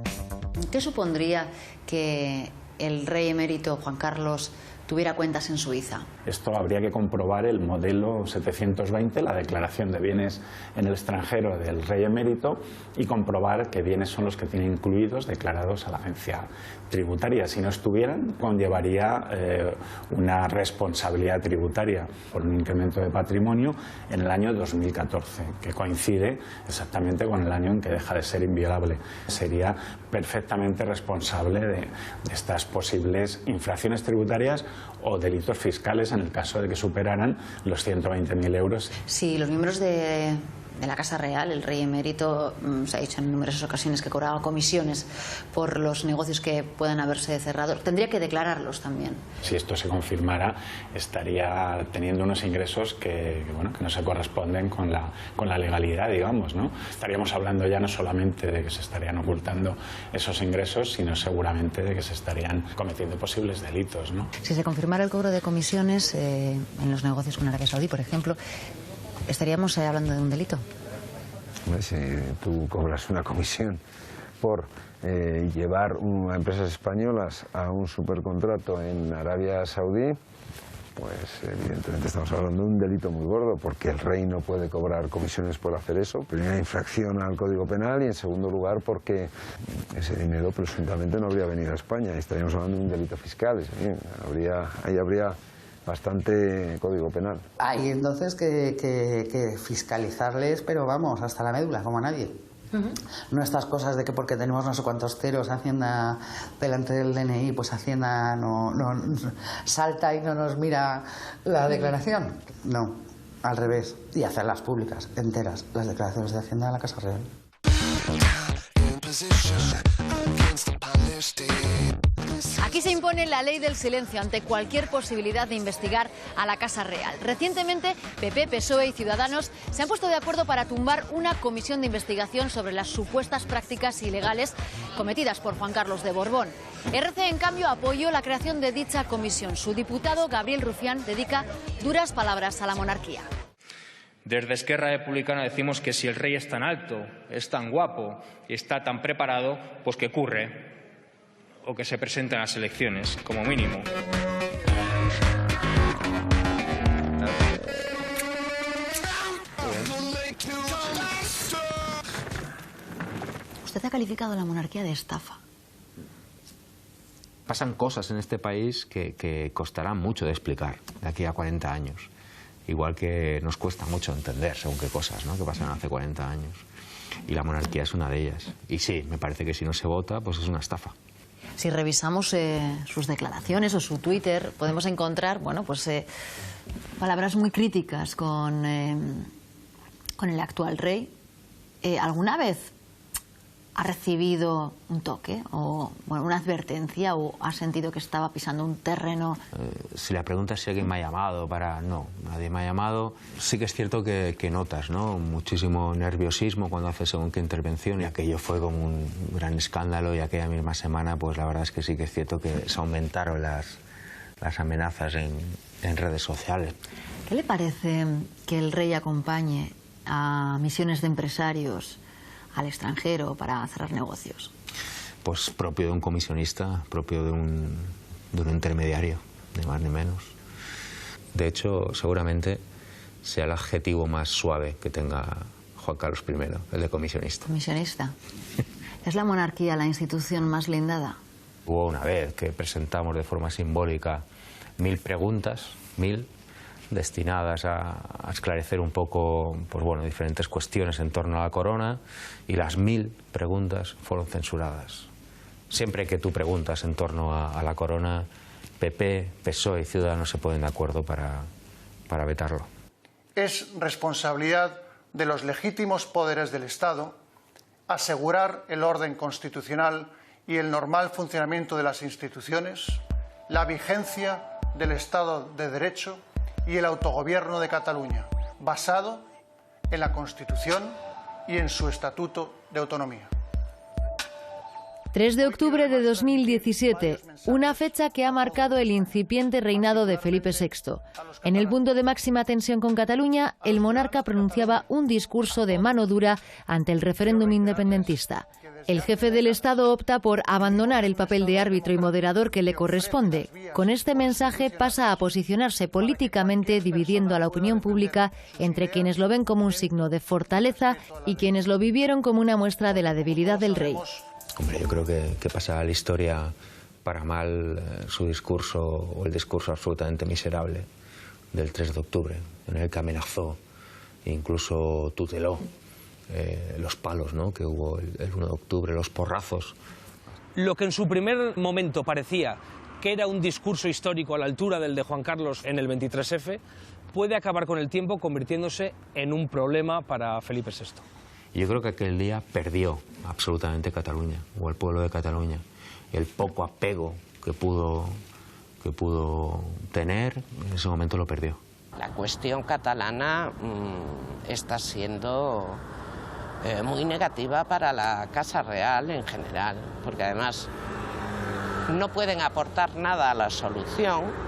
¿Qué supondría que el rey emérito Juan Carlos tuviera cuentas en Suiza? Esto habría que comprobar el modelo 720, la declaración de bienes en el extranjero del rey emérito, y comprobar qué bienes son los que tiene incluidos, declarados a la agencia tributaria. Si no estuvieran, conllevaría una responsabilidad tributaria por un incremento de patrimonio en el año 2014, que coincide exactamente con el año en que deja de ser inviolable. Sería perfectamente responsable de estas posibles infracciones tributarias o delitos fiscales en el caso de que superaran los 120.000 euros. Si los miembros de la Casa Real. El rey emérito se ha dicho en numerosas ocasiones que cobraba comisiones por los negocios que puedan haberse cerrado. Tendría que declararlos también. Si esto se confirmara, estaría teniendo unos ingresos que no se corresponden con la legalidad, digamos, ¿no? Estaríamos hablando ya no solamente de que se estarían ocultando esos ingresos, sino seguramente de que se estarían cometiendo posibles delitos, ¿no? Si se confirmara el cobro de comisiones en los negocios con Arabia Saudí, por ejemplo, ¿estaríamos hablando de un delito? Si tú cobras una comisión por llevar a empresas españolas a un supercontrato en Arabia Saudí, pues evidentemente estamos hablando de un delito muy gordo, porque el rey no puede cobrar comisiones por hacer eso. Primera infracción al Código Penal, y en segundo lugar porque ese dinero presuntamente no habría venido a España. Y estaríamos hablando de un delito fiscal. Ahí habría bastante Código Penal. Hay entonces que fiscalizarles, pero vamos, hasta la médula, como a nadie. No estas cosas de que porque tenemos no sé cuántos ceros Hacienda delante del DNI, pues Hacienda no salta y no nos mira la declaración. No, al revés. Y hacerlas públicas, enteras, las declaraciones de Hacienda de la Casa Real. Aquí se impone la ley del silencio ante cualquier posibilidad de investigar a la Casa Real. Recientemente, PP, PSOE y Ciudadanos se han puesto de acuerdo para tumbar una comisión de investigación sobre las supuestas prácticas ilegales cometidas por Juan Carlos de Borbón. RC, en cambio, apoyó la creación de dicha comisión. Su diputado, Gabriel Rufián, dedica duras palabras a la monarquía. Desde Esquerra Republicana decimos que si el rey es tan alto, es tan guapo y está tan preparado, pues que curre o que se presente en las elecciones, como mínimo. Usted ha calificado a la monarquía de estafa. Pasan cosas en este país que costarán mucho de explicar de aquí a 40 años. Igual que nos cuesta mucho entender según qué cosas, ¿no?, que pasaron hace 40 años. Y la monarquía es una de ellas. Y sí, me parece que si no se vota, pues es una estafa. Si revisamos sus declaraciones o su Twitter, podemos encontrar, palabras muy críticas con el actual rey. ¿Alguna vez ha recibido un toque o una advertencia o ha sentido que estaba pisando un terreno? Si la pregunta es si alguien me ha llamado No, nadie me ha llamado. Sí que es cierto que notas, ¿no?, muchísimo nerviosismo cuando hace según qué intervención, y aquello fue como un gran escándalo, y aquella misma semana, pues la verdad es que sí que es cierto que se aumentaron las amenazas en redes sociales. ¿Qué le parece que el rey acompañe a misiones de empresarios al extranjero para cerrar negocios? Pues propio de un comisionista, propio de un intermediario, ni más ni menos. De hecho, seguramente sea el adjetivo más suave que tenga Juan Carlos I, el de comisionista. ¿Comisionista? ¿Es la monarquía la institución más blindada? Hubo una vez que presentamos de forma simbólica 1000 preguntas, 1000, destinadas a esclarecer un poco, diferentes cuestiones en torno a la corona, y las 1000 preguntas fueron censuradas. Siempre que tú preguntas en torno a la corona, PP, PSOE y Ciudadanos se ponen de acuerdo para vetarlo. Es responsabilidad de los legítimos poderes del Estado asegurar el orden constitucional y el normal funcionamiento de las instituciones, la vigencia del Estado de Derecho y el autogobierno de Cataluña, basado en la Constitución y en su Estatuto de Autonomía. 3 de octubre de 2017, una fecha que ha marcado el incipiente reinado de Felipe VI. En el punto de máxima tensión con Cataluña, el monarca pronunciaba un discurso de mano dura ante el referéndum independentista. El jefe del Estado opta por abandonar el papel de árbitro y moderador que le corresponde. Con este mensaje pasa a posicionarse políticamente, dividiendo a la opinión pública entre quienes lo ven como un signo de fortaleza y quienes lo vivieron como una muestra de la debilidad del rey. Hombre, yo creo que pasa a la historia para mal su discurso, o el discurso absolutamente miserable del 3 de octubre, en el que amenazó e incluso tuteló los palos, ¿no?, que hubo el 1 de octubre, los porrazos. Lo que en su primer momento parecía que era un discurso histórico a la altura del de Juan Carlos en el 23F, puede acabar con el tiempo convirtiéndose en un problema para Felipe VI. Yo creo que aquel día perdió absolutamente Cataluña, o el pueblo de Cataluña. El poco apego que pudo tener, en ese momento lo perdió. La cuestión catalana está siendo muy negativa para la Casa Real en general, porque además no pueden aportar nada a la solución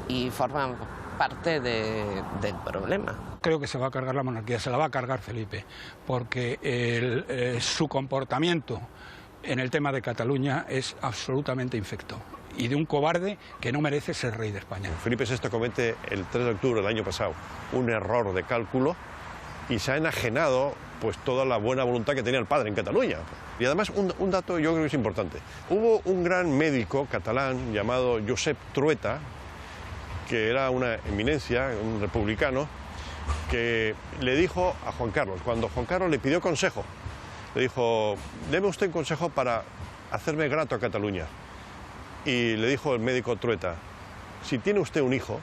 y forman parte del problema. Creo que se va a cargar la monarquía, se la va a cargar Felipe, porque su comportamiento en el tema de Cataluña es absolutamente infecto y de un cobarde que no merece ser rey de España. Felipe VI comete el 3 de octubre del año pasado un error de cálculo y se ha enajenado pues toda la buena voluntad que tenía el padre en Cataluña. Y además un dato yo creo que es importante. Hubo un gran médico catalán llamado Josep Trueta, que era una eminencia, un republicano, que le dijo a Juan Carlos, cuando Juan Carlos le pidió consejo, le dijo, deme usted un consejo para hacerme grato a Cataluña. Y le dijo el médico Trueta, si tiene usted un hijo,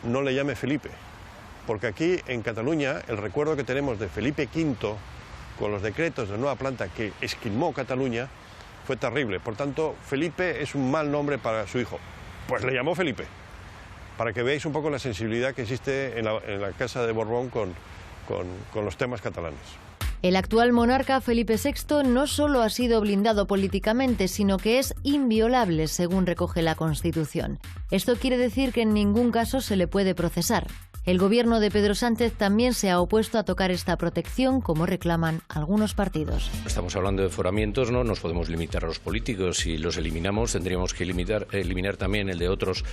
no le llame Felipe, porque aquí en Cataluña el recuerdo que tenemos de Felipe V con los decretos de nueva planta que esquilmó Cataluña fue terrible. Por tanto, Felipe es un mal nombre para su hijo. Pues le llamó Felipe, para que veáis un poco la sensibilidad que existe en la Casa de Borbón con los temas catalanes. El actual monarca Felipe VI no solo ha sido blindado políticamente, sino que es inviolable, según recoge la Constitución. Esto quiere decir que en ningún caso se le puede procesar. El gobierno de Pedro Sánchez también se ha opuesto a tocar esta protección, como reclaman algunos partidos. Estamos hablando de aforamientos, no nos podemos limitar a los políticos. Si los eliminamos, tendríamos que eliminar también el de otros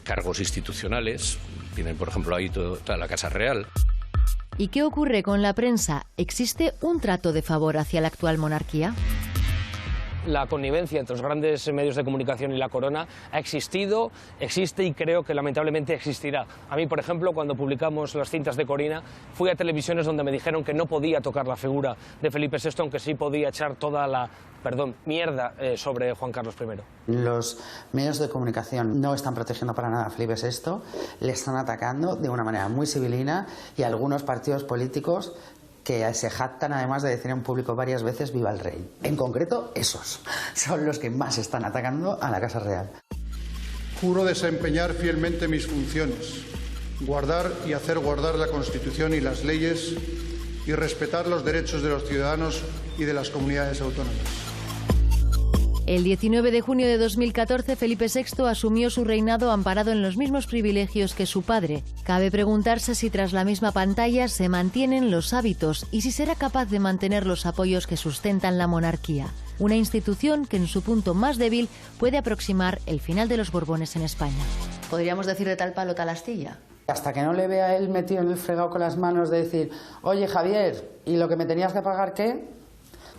cargos institucionales. Tienen, por ejemplo, ahí toda la Casa Real. ¿Y qué ocurre con la prensa? ¿Existe un trato de favor hacia la actual monarquía? La connivencia entre los grandes medios de comunicación y la corona ha existido, existe y creo que lamentablemente existirá. A mí, por ejemplo, cuando publicamos las cintas de Corina, fui a televisiones donde me dijeron que no podía tocar la figura de Felipe VI, aunque sí podía echar toda la mierda sobre Juan Carlos I. Los medios de comunicación no están protegiendo para nada a Felipe VI, le están atacando de una manera muy civilina y algunos partidos políticos que se jactan además de decir en público varias veces viva el rey. En concreto, esos son los que más están atacando a la Casa Real. Juro desempeñar fielmente mis funciones, guardar y hacer guardar la Constitución y las leyes y respetar los derechos de los ciudadanos y de las comunidades autónomas. El 19 de junio de 2014, Felipe VI asumió su reinado amparado en los mismos privilegios que su padre. Cabe preguntarse si tras la misma pantalla se mantienen los hábitos y si será capaz de mantener los apoyos que sustentan la monarquía. Una institución que en su punto más débil puede aproximar el final de los Borbones en España. ¿Podríamos decir de tal palo tal astilla? Hasta que no le vea él metido en el fregado con las manos de decir, oye Javier, ¿y lo que me tenías que pagar qué?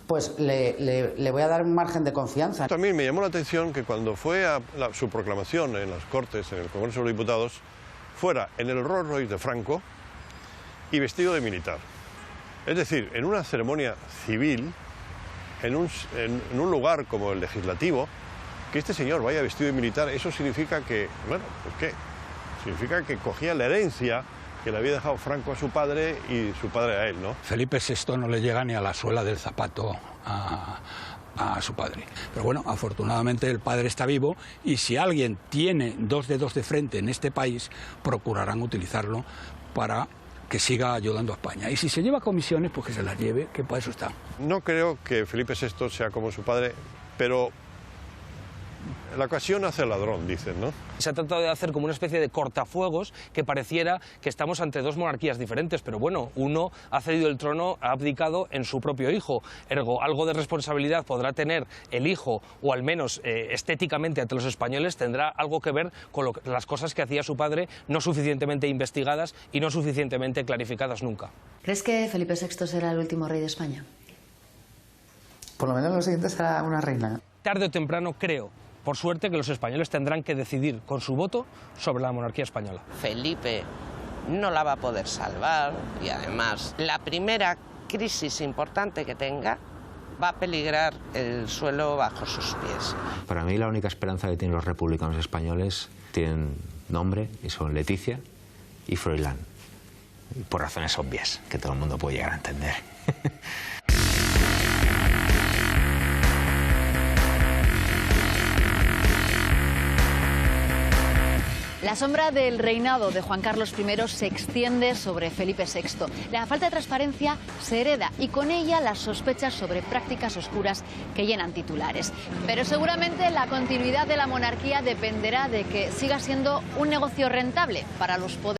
Pues le voy a dar un margen de confianza. También me llamó la atención que cuando fue a su proclamación en las Cortes, en el Congreso de los Diputados, fuera en el Rolls Royce de Franco y vestido de militar. Es decir, en una ceremonia civil, en un lugar como el Legislativo, que este señor vaya vestido de militar, eso significa que, bueno, pues ¿qué? Significa que cogía la herencia que le había dejado Franco a su padre y su padre a él, ¿no? Felipe VI no le llega ni a la suela del zapato a su padre. Pero bueno, afortunadamente el padre está vivo y si alguien tiene dos dedos de frente en este país, procurarán utilizarlo para que siga ayudando a España. Y si se lleva comisiones, pues que se las lleve, que para eso está. No creo que Felipe VI sea como su padre, pero la ocasión hace al ladrón, dicen, ¿no? Se ha tratado de hacer como una especie de cortafuegos que pareciera que estamos ante dos monarquías diferentes, pero bueno, uno ha cedido el trono, ha abdicado en su propio hijo. Ergo, algo de responsabilidad podrá tener el hijo, o al menos estéticamente ante los españoles, tendrá algo que ver con las cosas que hacía su padre, no suficientemente investigadas y no suficientemente clarificadas nunca. ¿Crees que Felipe VI será el último rey de España? Por lo menos lo siguiente será una reina. Tarde o temprano creo, por suerte, que los españoles tendrán que decidir con su voto sobre la monarquía española. Felipe no la va a poder salvar y además la primera crisis importante que tenga va a peligrar el suelo bajo sus pies. Para mí la única esperanza que tienen los republicanos españoles tienen nombre y son Leticia y Froilán. Por razones obvias que todo el mundo puede llegar a entender. La sombra del reinado de Juan Carlos I se extiende sobre Felipe VI. La falta de transparencia se hereda y con ella las sospechas sobre prácticas oscuras que llenan titulares. Pero seguramente la continuidad de la monarquía dependerá de que siga siendo un negocio rentable para los poderes.